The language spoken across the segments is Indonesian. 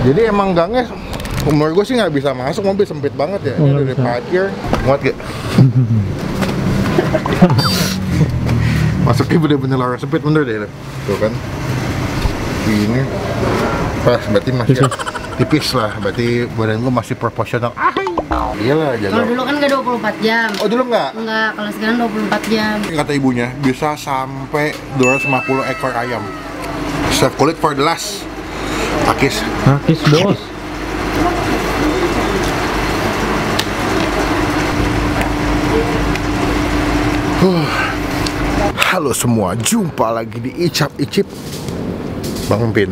Jadi emang gangnya umur gue sih nggak bisa masuk, mobil sempit banget ya. Ini dari parkir, muat gak? Masuknya bener-bener lorong sempit, bener deh. Tuh kan. Ini pas, berarti masih tipis lah. Berarti badan gue masih proporsional. Iya lah, jaga. Kalau dulu kan nggak 24 jam. Oh dulu nggak? Nggak, kalau sekarang 24 jam. Kata ibunya, bisa sampai 250 ekor ayam. Serve kulit for the last. Akis. Akis bos. Halo semua, jumpa lagi di Icap Icip Bang Pin.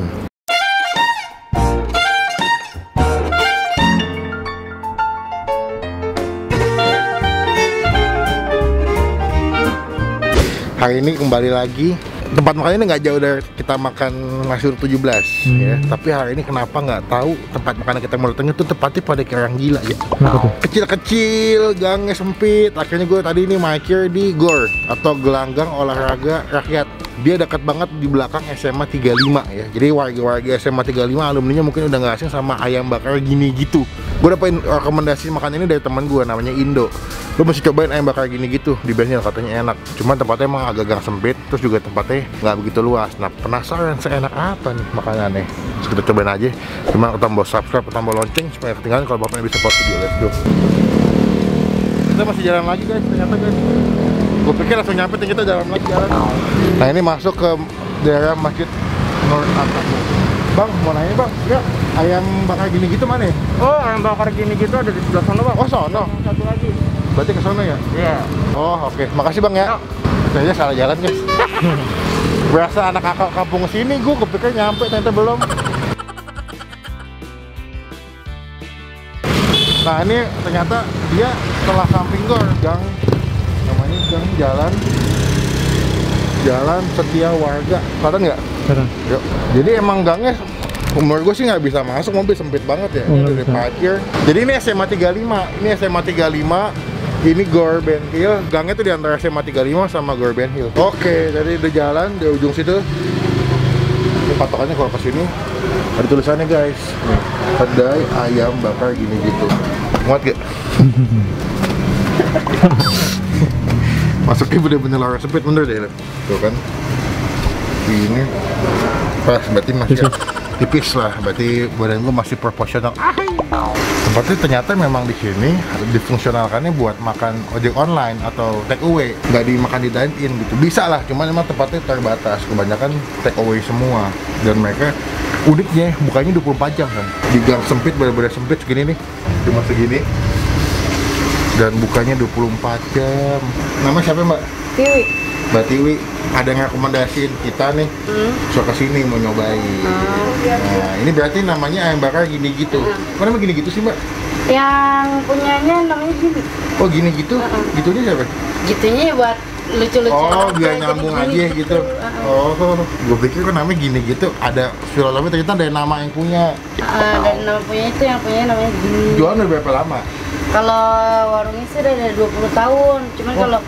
Hari ini kembali lagi. Tempat makan ini nggak jauh dari kita makan nasi uduk 17 ya. Tapi hari ini kenapa nggak tahu tempat makan kita mau datang itu tempatnya pada kayak orang gila ya. Kecil-kecil, gangnya sempit. Akhirnya gue tadi ini mikir di GOR atau Gelanggang Olahraga Rakyat. Dia dekat banget di belakang SMA 35 ya. Jadi warga-warga SMA 35 alumninya mungkin udah nggak asing sama ayam bakar gini gitu. Gue dapetin rekomendasi makan ini dari teman gue namanya Indo. Lo mesti cobain ayam bakar gini gitu di Benhil, katanya enak. Cuman tempatnya emang agak gang sempit, terus juga tempatnya nggak begitu luas. Nah, penasaran seenak apa nih makanannya? Terus kita cobain aja. Cuma tombol subscribe, tombol lonceng supaya ketinggalan kalau bapaknya bisa support video. Let's go. Kita masih jalan lagi guys, ternyata guys. Gue pikir langsung nyampe, kita jalan lagi jalan. Nah ini masuk ke daerah Masjid Nur Atas. Bang, mau nanya bang, ya ayam bakar gini gitu mana? Oh, ayam bakar gini gitu ada di sebelah sana bang. Oh sono. Satu lagi. Berarti ke sono ya? Iya. Oh oke. Makasih bang ya. Kayaknya salah jalan guys. Berasa anak kakak kampung sini, gue kepikir nyampe ternyata belum. Nah ini ternyata dia setelah samping GOR, gang namanya gang Jalan Setia Warga. Kelihatan nggak? Kelihatan. Yuk. Jadi emang gangnya umur gue sih nggak bisa masuk, mobil sempit banget ya. Ini dari parkir. Jadi ini SMA 35. Ini SMA 35. Ini GOR Benhil. Gangnya tuh di antara SMA 35 sama GOR Benhil. Oke, jadi udah jalan di ujung situ. Ini patokannya kalau ke sini ada tulisannya guys. Nih, kedai ayam bakar gini gitu. Muat gak? Masuknya bener-bener lorong sempit, bener deh. Tuh kan. Ini pas, berarti masih tipis lah. Berarti badan gue masih proporsional. Tempatnya ternyata memang di sini difungsionalkannya buat makan ojek online atau take away, nggak dimakan di dine in gitu. Bisa lah, cuman memang tempatnya terbatas. Kebanyakan take away semua. Dan mereka uniknya bukanya 24 jam kan. Di gang sempit, bener-bener sempit segini nih, cuma segini. Dan bukanya 24 jam. Nama siapa mbak? Tiwi. Mbak Tiwi, ada yang rekomendasiin kita nih, so kesini mau nyobain. Nah, ini berarti namanya ayam bakar gini gitu. Kok namanya gini gitu sih mbak? Yang punyanya namanya Gini. Oh gini gitu? Gitunya siapa? Gitunya buat lucu-lucu. Oh biar nyambung aja gitu. Oh, gue pikir kok namanya gini gitu. Ada filosofi, ternyata ada nama yang punya. Dan nama punya itu, yang punya namanya Gini. Jualan udah berapa lama? Kalau warungnya sih udah dari 20 tahun. Cuman kalau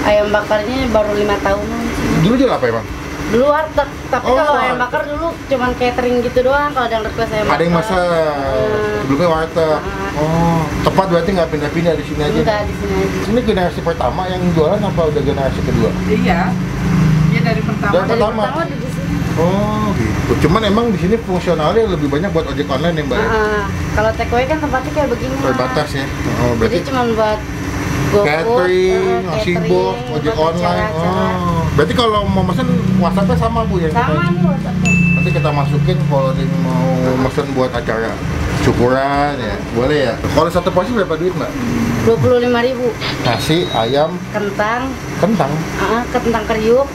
ayam bakarnya baru 5 tahunan sih. Dulu jual apa emang? Dulu warteg, tapi kalau ayam bakar dulu cuman catering gitu doang. Kalau ada yang request ayam bakar. Ada yang masak, sebelumnya warteg. Oh, tepat berarti nggak pindah-pindah di sini aja? Enggak, di sini aja. Ini generasi pertama yang jualan apa udah generasi kedua? Iya. Iya dari pertama. Dari pertama di sini. Oh gitu. Cuman emang di sini fungsionalnya lebih banyak buat ojek online ya mbak? Kalau take away kan tempatnya kayak begini. Terbatas ya. Oh berarti. Jadi cuman buat catering, sibuk, ojek online. Oh. Berarti kalau mau mesen WhatsApp-nya sama bu ya? Sama nih WhatsApp-nya. Nanti kita masukin kalau ada yang mau mesen buat acara syukuran ya, boleh ya. Kalau satu porsi berapa duit mbak? 25.000. Nasi, ayam, Kentang, kentang kriuk,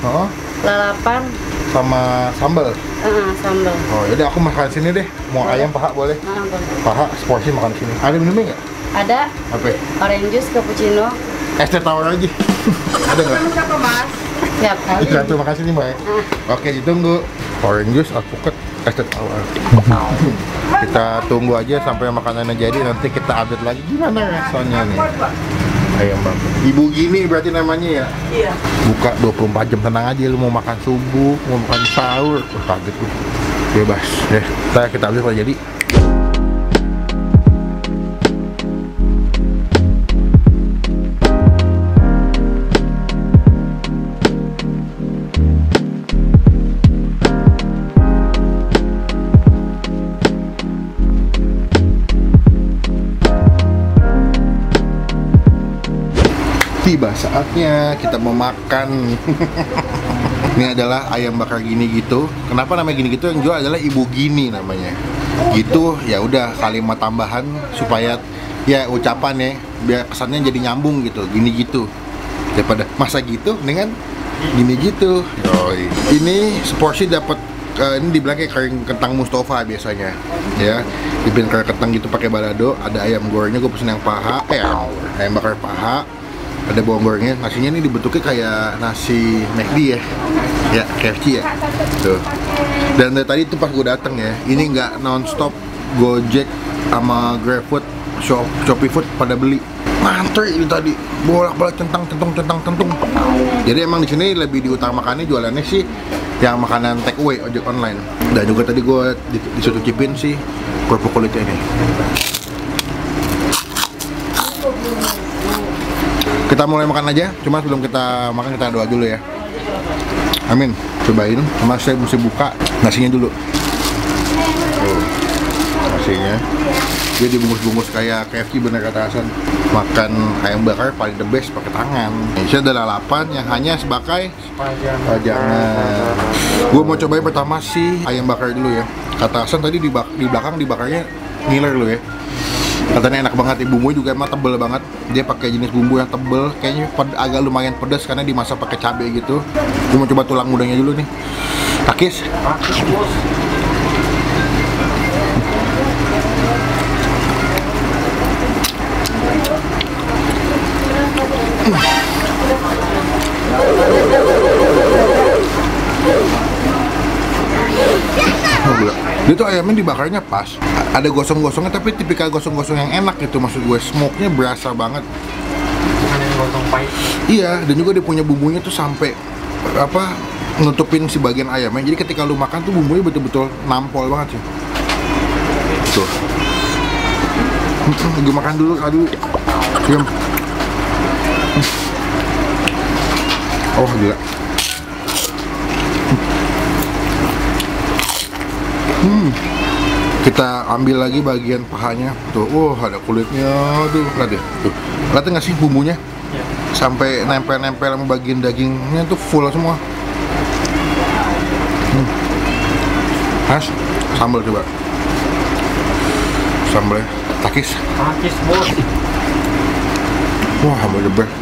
lalapan, sama sambal. sambal. Oh yaudah aku makan sini deh. Mau ayam paha boleh? Boleh. Paha seporsi makan sini. Ada minumnya nggak? Ada. Apa? Orange juice, cappuccino. Es teh tawar aja. Ada nggak? Siapa mas? Siap. Terima kasih nih mbak. Oke ditunggu. Orange juice, alpukat, es teh tawar. Kita tunggu aja sampai makanannya jadi. Nanti kita update lagi gimana rasanya nih. Ayam bakar. Ibu Gini berarti namanya ya? Iya. Buka 24 jam, tenang aja. Lu mau makan subuh, mau makan sahur, kaget tuh. Bebas. Kita update kalau jadi. Tiba saatnya kita mau makan. Ini adalah ayam bakar gini gitu. Kenapa namanya gini gitu? Yang jual adalah Ibu Gini namanya. Gitu, ya udah kalimat tambahan supaya ya ucapan ya biar kesannya jadi nyambung gitu. Gini gitu. Daripada masa gitu dengan gini gitu. Yoi. Ini seporsi dapat ini dibilang kayak kering kentang Mustafa biasanya. Ya, dibikin kering kentang gitu pakai balado, ada ayam gorengnya, gue pesen yang paha, ayam bakar paha. Ada bawang gorengnya, nasinya ini dibentuknya kayak nasi McD ya, ya KFC ya, tuh. Dan dari tadi tuh pas gue dateng ya, ini nggak nonstop Gojek sama GrabFood, Shopee Food pada beli, ngantri ini tadi, bolak-balik centang. Jadi emang di sini lebih diutamakannya jualannya sih yang makanan take away ojek online. Dan juga tadi gue disuruh cicipin sih kerupuk kulitnya ini. Kita mulai makan aja, cuma sebelum kita makan kita doa dulu ya. Amin. Cobain, cuma saya mesti buka nasinya dulu. Tuh, nasinya. Dia dibungkus-bungkus kayak KFC bener kata Hasan. Makan ayam bakar paling the best pakai tangan. Ini ada lalapan yang hanya sebagai pajangan. Gue mau cobain pertama sih ayam bakar dulu ya. Kata Hasan tadi di belakang dibakarnya ngiler loh ya. Katanya enak banget, bumbunya juga emang tebel banget. Dia pakai jenis bumbu yang tebel, kayaknya agak lumayan pedas karena dimasak pakai cabai gitu. Gue mau coba tulang mudanya dulu nih. Takis. Bos. Dia tuh ayamnya dibakarnya pas, ada gosong-gosongnya tapi tipikal gosong-gosong yang enak gitu, maksud gue smoke-nya berasa banget. Bukan yang gosong pahit. Iya, dan juga dia punya bumbunya tuh sampai apa nutupin si bagian ayamnya. Jadi ketika lu makan tuh bumbunya betul-betul nampol banget sih. Tuh. Lagi makan dulu, aduh. Diam. Oh gila. Kita ambil lagi bagian pahanya. Tuh, ada kulitnya. Tuh, lihat deh. Tuh. Lihat nggak sih bumbunya? Ya. Sampai nempel-nempel sama bagian dagingnya tuh full semua. Has, sambal coba. Sambalnya takis. Takis, bos. Wah, sambal the best.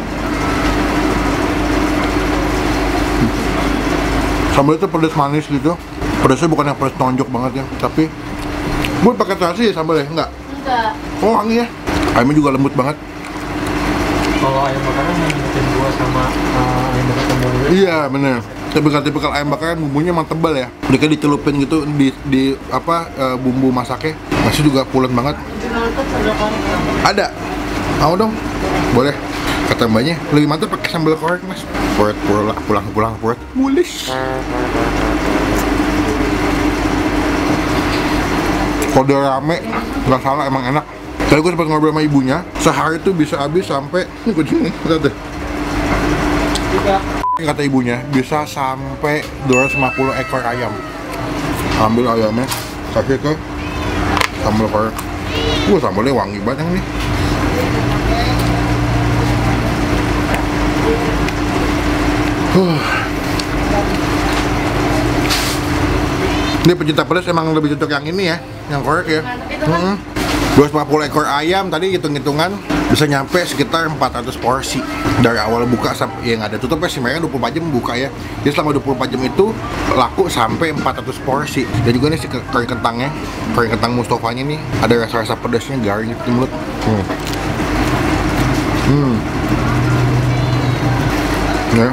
Sambal itu pedas manis gitu. Pedasnya bukan yang pedas tonjok banget ya, tapi gue pakai terasi ya sambalnya, enggak? Enggak. Oh, wangi ya. Ayamnya juga lembut banget. Kalau ayam bakaran yang bikin gua sama ayam bakar tembel. Iya, bener. Tipikal ayam bakaran bumbunya emang tebal ya. Mereka dicelupin gitu di bumbu masaknya. Masih juga pulen banget. Ada. Mau dong? Boleh. Kata mbaknya, lebih mantap pakai sambal korek, Mas. Pulang mulis. Kalau udah rame, nggak salah emang enak. Tadi gue sempat ngobrol sama ibunya, sehari tuh bisa habis sampai ini kucing nih, lihat deh. Kata ibunya bisa sampai 250 ekor ayam. Ambil ayamnya, kasih ke sambal korek. Sambalnya wangi banget yang ini. Ini pecinta pedas emang lebih cocok yang ini ya, yang korek ya. 250 ekor ayam tadi hitung-hitungan bisa nyampe sekitar 400 porsi dari awal buka sampai yang ada tutupnya sih, mereka 24 jam buka ya. Jadi selama 24 jam itu laku sampai 400 porsi. Dan juga nih si kering kentangnya, kering kentang Mustofanya nih ada rasa-rasa pedasnya garing di mulut. Ya.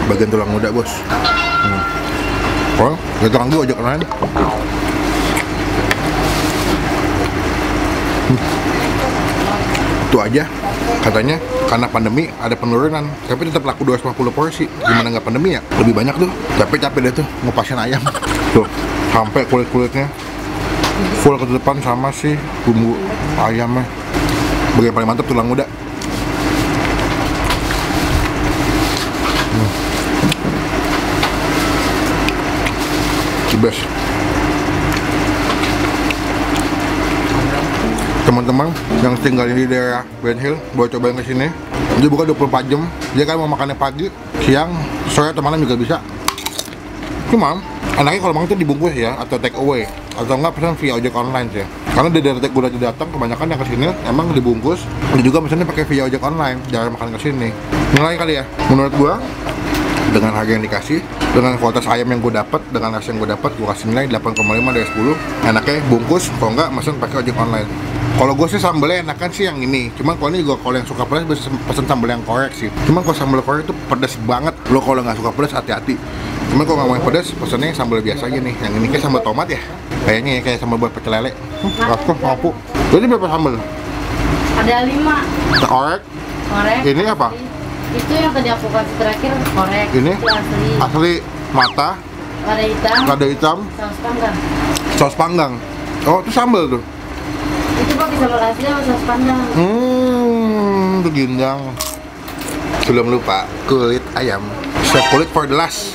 Bagian tulang muda, bos. Oh, ya tulang gue ojek online. Itu aja katanya karena pandemi ada penurunan, tapi tetap laku 250 porsi. Gimana nggak pandemi ya? Lebih banyak tuh. Capek deh tuh ngupasin ayam. Tuh, sampai kulit-kulitnya full ke depan sama si bumbu ayamnya. Bagian paling mantap tulang muda. The best. Kita teman-teman yang tinggal di daerah Ben Hill, boleh cobain ke sini. Dia buka 24 jam. Dia kan mau makannya pagi, siang, sore atau malam juga bisa. Cuma enaknya kalau makan itu dibungkus ya, atau take away, atau enggak pesan via ojek online sih. Karena dari udah datang, kebanyakan yang kesini emang dibungkus. Dan juga misalnya pakai via ojek online, jangan makan kesini. Nilai kali ya, menurut gua dengan harga yang dikasih, dengan kualitas ayam yang gue dapat, dengan nasi yang gue dapat, gue kasih nilai 8,5 dari 10. Enaknya bungkus, kalau enggak mesen pakai ojek online. Kalau gue sih sambelnya enakan sih yang ini. Cuman kalau ini juga kalau yang suka pedas bisa pesen sambel yang korek sih. Cuman kalau sambal korek itu pedas banget. Lo kalau nggak suka pedas hati-hati. Cuman kalau nggak mau yang pedas, pesennya sambal biasa aja nih. Yang ini kayak sambal tomat ya. Kayaknya ya kayak sambal buat pecel lele. Aku mampu. Jadi berapa sambal? Ada 5. Korek. Korek. Ini apa? Itu yang tadi aku kasih terakhir korek. Ini itu asli. Asli mata. Lada hitam. Lada hitam. Saus panggang. Saus panggang. Oh itu sambal tuh. Itu pakai sambal asli sama saus panggang. Itu ginjang. Belum lupa kulit ayam. Chef kulit for the last.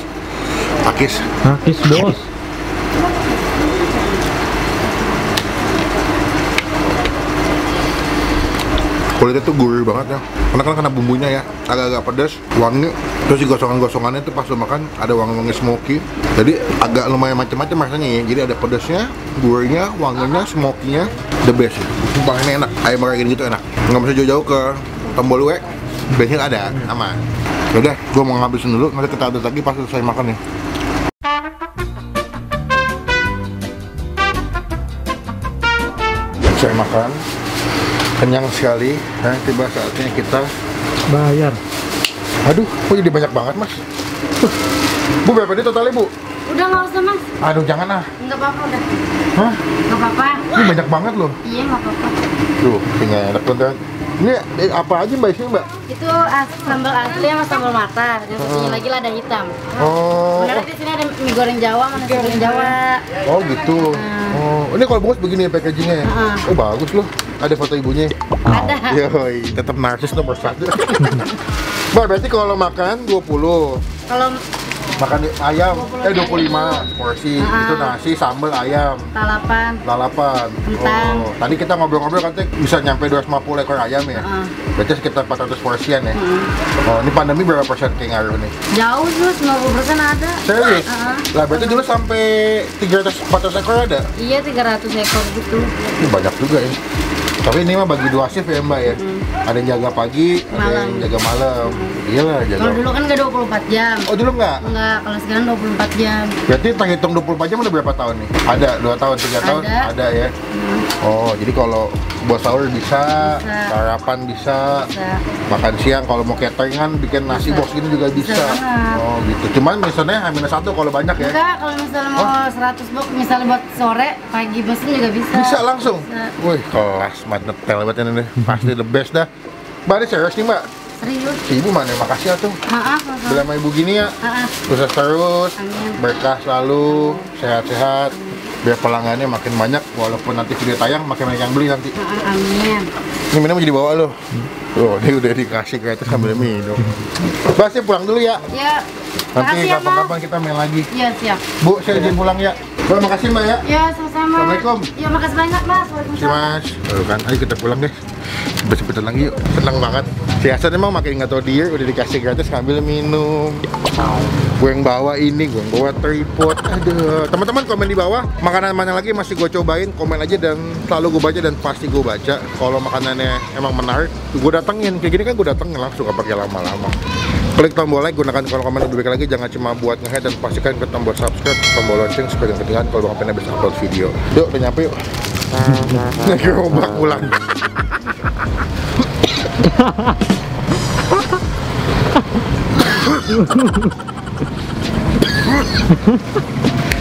Akis. Akis bos. Kulitnya tuh gurih banget ya. Karena kan kena bumbunya ya, agak-agak pedas, wangi. Terus di gosongan-gosongannya tuh pas lo makan ada wangi-wangi smoky. Jadi agak lumayan macam-macam rasanya ya. Jadi ada pedasnya, gurihnya, wanginya, smoky-nya, the best ya. Sumpah ini enak. Ayam kayak gini gitu enak. Nggak bisa jauh-jauh ke Tombolue, bensin ada, aman. Yaudah, gue mau ngabisin dulu. Nanti kita update lagi pas selesai makan nih. Saya makan. Kenyang sekali, dan tiba saatnya kita Bayar. aduh, kok jadi banyak banget mas? Bu, berapa ini totalnya bu? Udah nggak usah mas. Aduh, jangan ah. Nggak apa-apa udah. Hah? Nggak apa-apa. Ini banyak banget loh. Iya nggak apa-apa. Tuh, tinggal enak banget. Ini apa aja mbak sih mbak? Itu sambal asli sama sambal mata. Yang satunya lagi lada hitam. Oh, Benar di sini ada mie goreng Jawa sama nasi goreng Jawa. oh gitu. Oh, ini kalau bungkus begini packagingnya ya? Oh bagus loh. Ada foto ibunya. Ada. Yoi, tetap narsis nomor 1. Mbak, berarti kalau makan 20. Kalau Makan ayam, 25 porsi. Itu nasi, sambal, ayam. lalapan. Kentang. Oh, tadi kita ngobrol-ngobrol katanya bisa nyampe 250 ekor ayam ya? Berarti sekitar 400 porsian ya? Oh, ini pandemi berapa persen kayak ngaruh nih? Jauh tuh, 90% ada. Serius? Lah berarti dulu sampai 300-400 ekor ada? Iya, 300 ekor gitu. Ini banyak juga ya. Tapi ini mah bagi 2 shift ya mbak ya? Ada yang jaga pagi, ada yang jaga malam. Iyalah jaga. Kalau dulu kan nggak 24 jam. Oh dulu nggak? Enggak, kalau sekarang 24 jam. Berarti terhitung 24 jam udah berapa tahun nih? Ada, 2 tahun, 3 tahun? Ada ya? Oh, jadi kalau buat sahur bisa, sarapan bisa, makan siang kalau mau cateringan bikin nasi box gini juga bisa. Oh gitu. Cuman misalnya -1 kalau banyak ya? Enggak, kalau misalnya mau 100 box, misalnya buat sore, pagi mesin juga bisa. Bisa langsung? Wih, kelas mantep banget ini. Pasti the best dah. Mbak, ini serius nih mbak? Serius. Si ibu mana? Makasih ya tuh. Maaf. Bila sama ibu gini ya, sukses terus, berkah selalu, sehat-sehat, biar pelanggannya makin banyak, walaupun nanti video tayang makin banyak yang beli nanti. Amin. Ini minum jadi bawa lo. Oh, ini udah dikasih kayak itu sambil minum. Mbak, saya pulang dulu ya. Ya. Nanti Makasih ya, kapan-kapan kita main lagi. Iya, siap. Bu, saya izin pulang ya. Mbak, makasih mbak ya. Ya, sama-sama. Assalamualaikum. Ya, makasih banyak mas. Terima Waalaikumsalam. kasih mas. Kan, ayo kita pulang deh. Cepet-cepetan lagi yuk. Senang banget. Biasa emang makin nggak tahu dia udah dikasih gratis ngambil minum. Gue yang bawa ini, gue yang bawa tripod. Aduh, teman-teman komen di bawah makanan mana lagi masih gue cobain, komen aja dan selalu gue baca dan pasti gue baca. Kalau makanannya emang menarik, gue datengin. Kayak gini kan gue datengin langsung, gak pakai lama-lama. Klik tombol like, gunakan kolom komen lebih baik lagi. Jangan cuma buat nge-head dan pastikan ke tombol subscribe, tombol lonceng supaya jangan ketinggalan kalau Bang Pen habis upload video. Yuk, udah nyampe yuk. Naik gerobak pulang.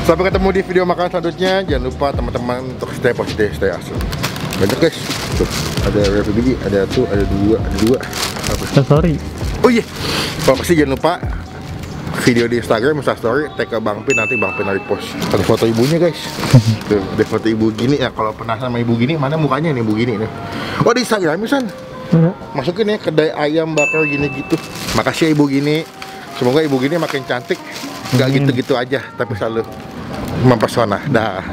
Sampai ketemu di video makan selanjutnya. Jangan lupa teman-teman untuk stay positif, stay asli. Banyak guys. Tuh, ada berapa biji? Ada tuh, ada dua. Sorry. Oh iya. Kalau pasti jangan lupa video di Instagram, Instastory, tag ke Bang Pin, nanti Bang Pin repost. Ada foto ibunya guys. Tuh, ada foto ibu gini ya. Kalau penasaran sama ibu gini, mana mukanya nih ibu gini nih? Oh di Instagram misalnya. Masukin ya kedai ayam bakar gini gitu. Makasih ya ibu gini. Semoga ibu gini makin cantik. Nggak gitu-gitu aja, tapi selalu mempesona. Dah.